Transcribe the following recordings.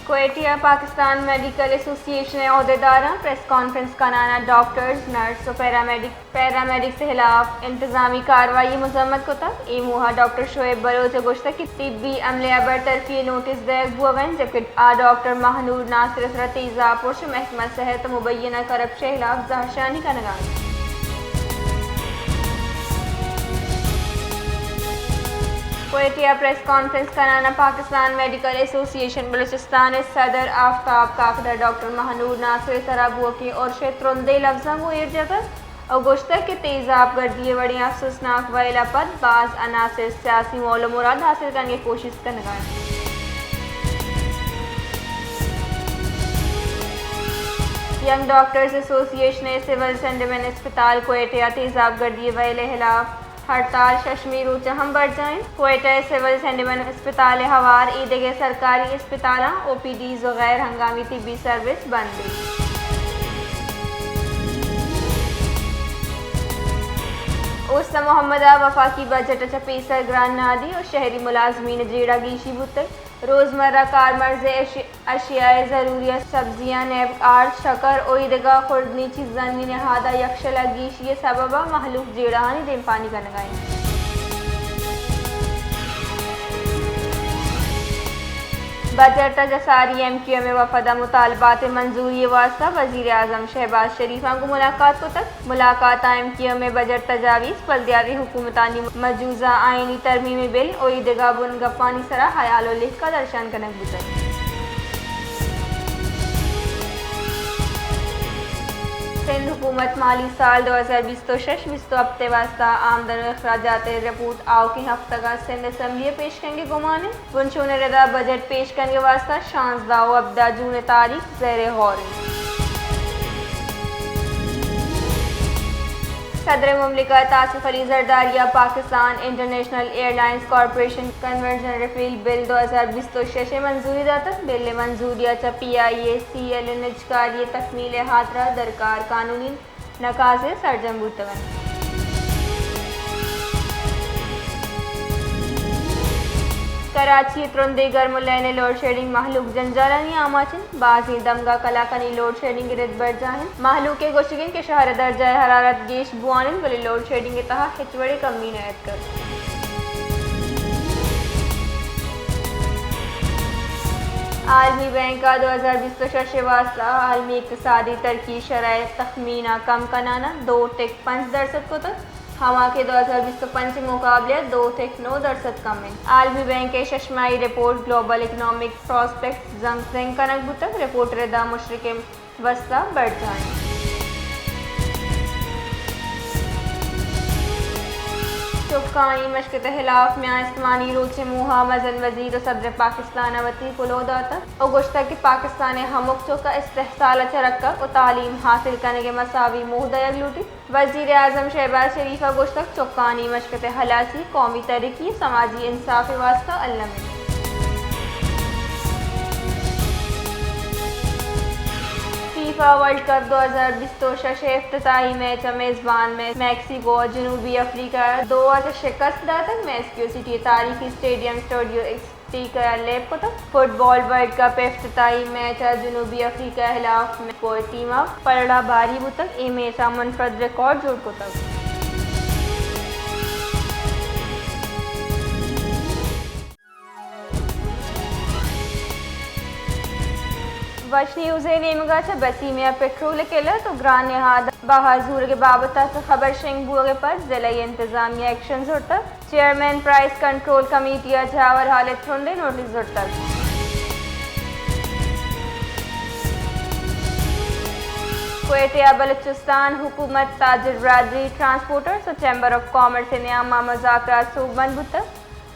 क्वेटिया Pakistan medical association अहदेदारा press conference कराना doctors nurse और पैरामेडिक से खिलाफ इंतजामी कार्रवाई मजम्मत को तक ए मुहा डॉक्टर शोएब बलोच गुश्त की तिब्बी अमले बरतरफी नोटिस दैग बुवन जबकि आ डॉक्टर महानूर नासिर तेजापुर महकमा सेहत मुबैना करब के खिलाफ जहशानी का नगान क्वेटिया प्रेस कॉन्फ्रेंस कराना पाकिस्तान मेडिकल एसोसिएशन बलूचिस्तान सदर आफ्ताब काकदर डॉक्टर महानूर नासिर तराबुआ की और शेत्रोंदे लफ्जा को इर्जत और गुश्तर के तेजाब गर्दिए बड़ी अफसोसनाक वायला पद बाज अनासिर सियासी मौल मुराद हासिल करने की कोशिश करने का यंग डॉक्टर्स एसोसिएशन सिविल सेंडमेन अस्पताल क्वेटिया तेजाब गर्दिए वायले खिलाफ हड़ताल शशमीर हम बढ़ जाएं क्वेटा सिविल सेंडमेन अस्पताल हवार ईदगे सरकारी अस्पताल OPDs और गैर हंगामी तिब्बी सर्विस बंद उस मोहम्मद वफाकी बजट चपेसर ग्रान नादी और शहरी मुलाजमीन जेड़ा गीशी बुत रोज़मर्रा कारमर्ज अशियाए ज़रूरिया सब्जियाँ नेब आर्ट शकर और ईदगा खुर्दनी चीज़ानी नहादा यक्षला गीशी सबबा महलूक जेड़ानी देम पानी का नगाएं बजट जसारी MQ में वफदा मुतालबात मंजूरी वास्ता वज़ीर आज़म शहबाज शरीफा को मुलाकात को तक मुलाकात MQ में बजट तजावीज़ बल्दियाती हुकूमतानी मजूज़ा आइनी तरमीमी बिल और ईदगा बुन गप्पानी सरा हयाल लिख का दर्शन कनक बुतक सिंध हुकूमत माली साल 2020-20 हफ्ते वास्ता आमदन और अखराजात रिपोर्ट आओ के हफ्ता का सिंध असम्बली पेश करेंगे गुमाने बुनशोन रदा बजट पेश करने वास्ता शांसदाओ अब्दा जून तारीख ज़ेर गौर सदर मुमलिकत आसिफ अली जरदारिया Pakistan international airlines corporation conversion repeal bill 2020 मंजूरी दाता बिल मंजूरिया PIA CL निजकारी तकमील हाथरा दरकार कानूनी नकाजे सरजम बुतवन कराची तुरंदे गर्म लैने लोड शेडिंग महलूक जंजालानी आमाचिन बाजी दमगा कलाकनी लोड शेडिंग गिरद बढ़ जाए महलूक के गोशिगिन के शहर दर्जा हरारत गेश बुआनिन वाले लोड शेडिंग के तहा हिचवड़े कमी नयत कर आलमी बैंक का 2020 वास्ता आलमी इक़्तिसादी तरक्की शराइत तखमीना कम कनाना 2.5% को तक हवा के 2025 के मुकाबले 2.9% कम है आलमी बैंक के शशमाई रिपोर्ट ग्लोबल इकनॉमिक प्रॉस्पेक्ट जंग कनक बुतक रिपोर्ट रदा मुशरिक वस्ता बढ़ जाए चुपकानी मश्क खिलाफ में इस्मानी रोचे मुहा मजन वजीर और सदर पाकिस्तान अवती पुलोदाता और गुश्ता की पाकिस्तान हमुक चौका इस्तेहसाल चरक्का और तालीम हासिल करने के मसावी मुहदयग लूटी वजीर आज़म शहबाज शरीफा गुश्तक चुपकानी मश्क हलासी कौमी तरक्की समाजी इंसाफ वास्ता अल्लाह फीफा वर्ल्ड कप 2020 इफ्तिताही मैच मेज़बान में मैक्सिको और जनूबी अफ्रीका 2 शिकस्त दातक मैक्सिको सिटी तारीखी स्टेडियम स्टूडियो लेब को तक फुटबॉल वर्ल्ड कप इफ्तिताही मैच जनूबी अफ्रीका खिलाफ में कोई टीम पलड़ा बारी बुतक ए मैच मुनफरद रिकॉर्ड जोड़ को तक वश न्यूज़ नेमगा से बसी में पेट्रोल केला तो ग्रान नहाद बहाजूर के बाबत खबर शेंगबुए पर जिला इंतजामिया एक्शन जोड़ता चेयरमैन प्राइस कंट्रोल कमेटी झावर हालत थोंडे नोटिस जोड़ता क्वेटिया बलूचिस्तान हुकूमत ताजिर बरादरी ट्रांसपोर्टर्स और चैम्बर ऑफ कॉमर्स से न्यामा मुज़ाकरात सूबन बुता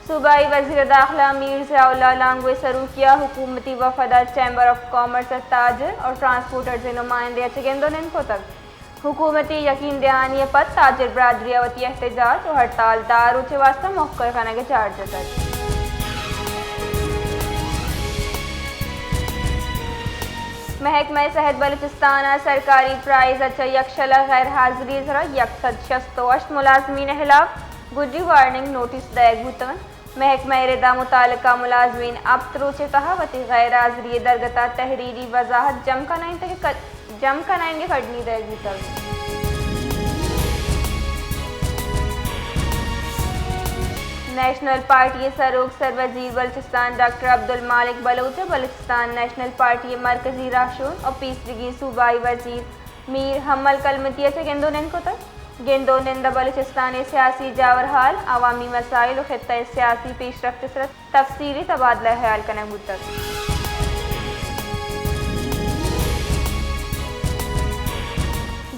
सूबाई वज़ीर दाखिला मीर ज़ियाउल्लाह लांगवे सरूकिया हुकूमती वफदा चैम्बर ऑफ कॉमर्स ताजिर और ट्रांसपोर्टर से नुमाइंदे चगेंदोन को तक हुकूमती यकीन दहानी पर ताजिर बरादरी अवती एहतजाज और हड़ताल दार उचे वास्ता मौक़े खाना के चार्ज तक महकमा सेहत बलूचिस्तान सरकारी प्राइज अच्छा यकशला गैर हाजिरी जरा 168 मुलाजमीन खिलाफ गुडी वार्निंग नोटिस दैग बुतवन महकमा रेदा मुतालिका मुलाजमीन अब तरोचे तहावती गैर हाजिरी दरगता तहरीरी वजाहत जम कनाएंगे खड़नी देगी तक। नेशनल पार्टी सरोग सर वजीर बलूचिस्तान डॉक्टर अब्दुल मालिक बलोच बलूचिस्तान नेशनल पार्टी मरकजी राशून और पीसगी सूबाई वजीर मीर हमल कलमतिया से गेंदोनिंदा बलूचिस्तान सियासी जावर हाल अवामी मसाइल और खित्ता सियासी पेशरफ्त सर तफसीली तबादला ख्याल कने तक।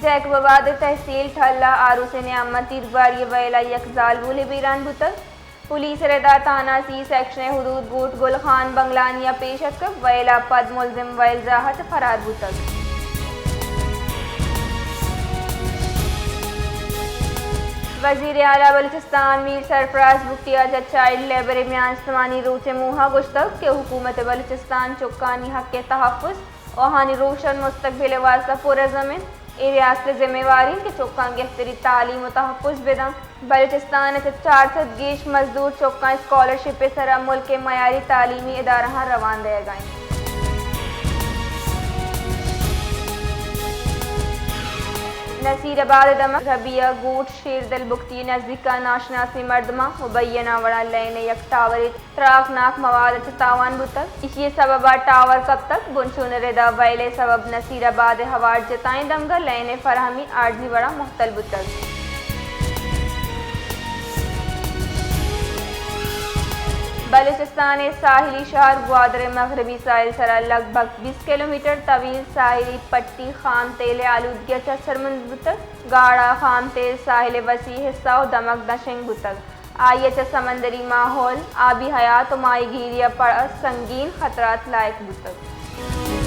जैकबाबाद तहसील ठल्ला आरू से नियामत तीरबारी वैला यकजाल बुले बीरान बुतक पुलिस रेदा थाना सी सेक्शन हुदूद गोट गुल खान बंगलानिया पेशत कब वैला पद मुलजिम वैल जाहत फरार बुतक। वजीर आला बलूचिस्तान मीर सरफराज बुख्तियार जब चाइल्ड लेबर में इस्तेमाली रोचे मुहा गुश्तक के हुकूमत बलूचिस्तान चुकानी हक के तहफ़्फ़ुज़ और हानि रोशन मुस्तकबिल वास्ता पुरज़मीन रियासत जिम्मेवारी के चौका गहतरी तालीम तहफ़्फ़ुज़ बेदम बलूचिस्तान 400 गेश मजदूर चौका स्कॉलरशिप सरा मुल्क के मयारी तालीमी इदारा रवान दिए गए। नसीराबाद दमक रबिया गोट शेर दिल बुख्ती नजदीका नाशनासी मर्दमा मुबैना वड़ा लेने यक टावर त्राकनाक मवाद तावान बुतक इसी सबब टावर कब तक बुनशुन रेदा वैले सबब नसीराबाद हवार जताएं दमगा लेने फरहमी आर्जी वड़ा मुख्तल बुतक। बलूचिस्तान साहिली शहर ग्वादर मगरबी साहिल सरा लगभग 20 किलोमीटर तवील साहिली पट्टी खाम तेल आलूदगी सरमंद बुतक गाढ़ा खाम तेल साहिल वसी हिस्सा और दमक दशंग बुतक आइए समंदरी माहौल आबी हयात और माहीगीरी पर संगीन खतरात लायक बुतक।